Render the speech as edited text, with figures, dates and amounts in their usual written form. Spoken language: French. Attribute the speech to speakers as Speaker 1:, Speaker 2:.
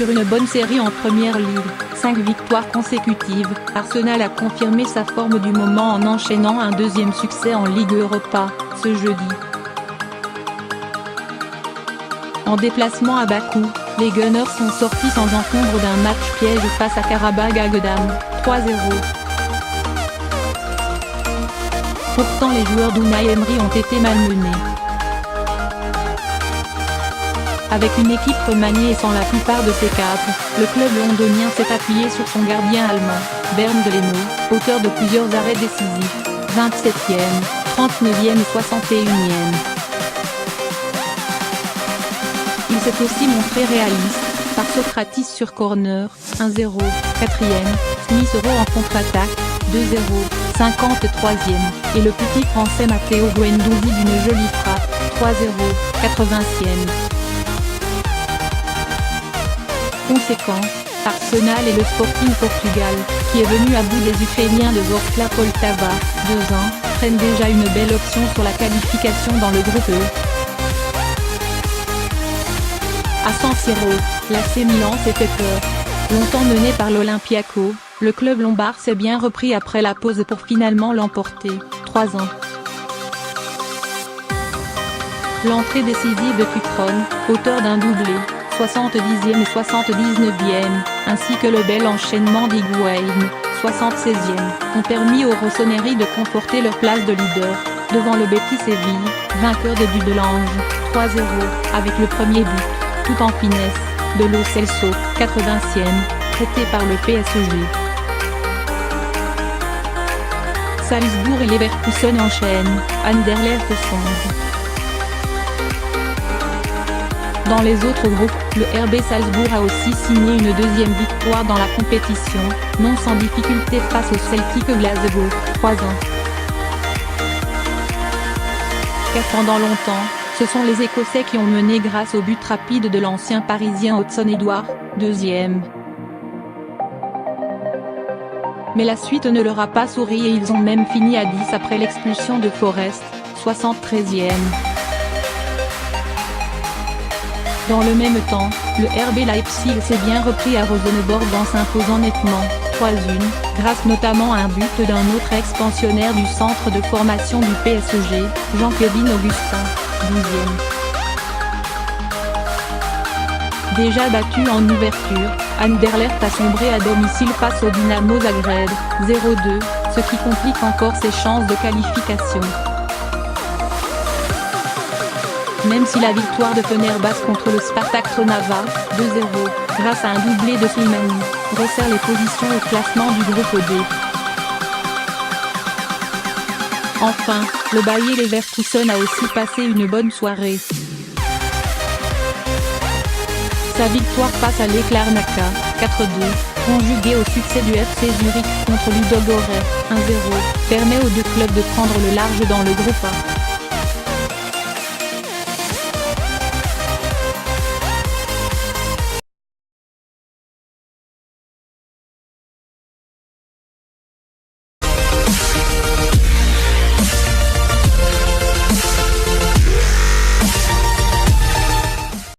Speaker 1: sur une bonne série en Première Ligue, 5 victoires consécutives. Arsenal a confirmé sa forme du moment en enchaînant un deuxième succès en Ligue Europa, ce jeudi. En déplacement à Bakou, les Gunners sont sortis sans encombre d'un match piège face à Karabag Agdam, 3-0. Pourtant les joueurs d'Unai Emery ont été malmenés. Avec une équipe remaniée et sans la plupart de ses cadres, le club londonien s'est appuyé sur son gardien allemand, Bernd Leno, auteur de plusieurs arrêts décisifs, 27e, 39e et 61e. Il s'est aussi montré réaliste, par Socrates sur corner, 1-0, 4e, Smith Rowe en contre-attaque, 2-0, 53e, et le petit français Matteo Guendouzi d'une jolie frappe, 3-0, 80e. Conséquence, Arsenal et le Sporting Portugal, qui est venu à bout des Ukrainiens de Ворskla Poltava, 2-1, prennent déjà une belle option sur la qualification dans le groupe E. À San Siro, l'AC Milan s'est fait peur. Longtemps mené par l'Olympiakos, le club lombard s'est bien repris après la pause pour finalement l'emporter, 3-1. L'entrée décisive de Cutrone, auteur d'un doublé, 70e et 79e, ainsi que le bel enchaînement d'Higuaín, 76e, ont permis aux Rossoneri de conforter leur place de leader, devant le Betis Séville, vainqueur des Ducs de Lange, 3-0, avec le premier but, tout en finesse, de Lo Celso, 80e, prêté par le PSG. Salzbourg et Leverkusen enchaînent, Anderlecht sombre. Dans les autres groupes, le RB Salzbourg a aussi signé une deuxième victoire dans la compétition, non sans difficulté face au Celtic Glasgow, 3-1. Car pendant longtemps, ce sont les Écossais qui ont mené grâce au but rapide de l'ancien Parisien Hudson Edouard, 2e. Mais la suite ne leur a pas souri et ils ont même fini à 10 après l'expulsion de Forest, 73e. Dans le même temps, le RB Leipzig s'est bien repris à Rosenborg en s'imposant nettement, 3-1, grâce notamment à un but d'un autre ex-pensionnaire du centre de formation du PSG, Jean-Kevin Augustin, 12e. Déjà battu en ouverture, Anderlecht a sombré à domicile face au Dynamo Zagreb, 0-2, ce qui complique encore ses chances de qualification. Même si la victoire de Fenerbahçe contre le Spartak Trnava, 2-0, grâce à un doublé de Slimani, resserre les positions au classement du groupe D. Enfin, le Bayer Leverkusen a aussi passé une bonne soirée. Sa victoire face à l'Ek Larnaca, 4-2, conjuguée au succès du FC Zurich contre Ludogorets, 1-0, permet aux deux clubs de prendre le large dans le groupe A.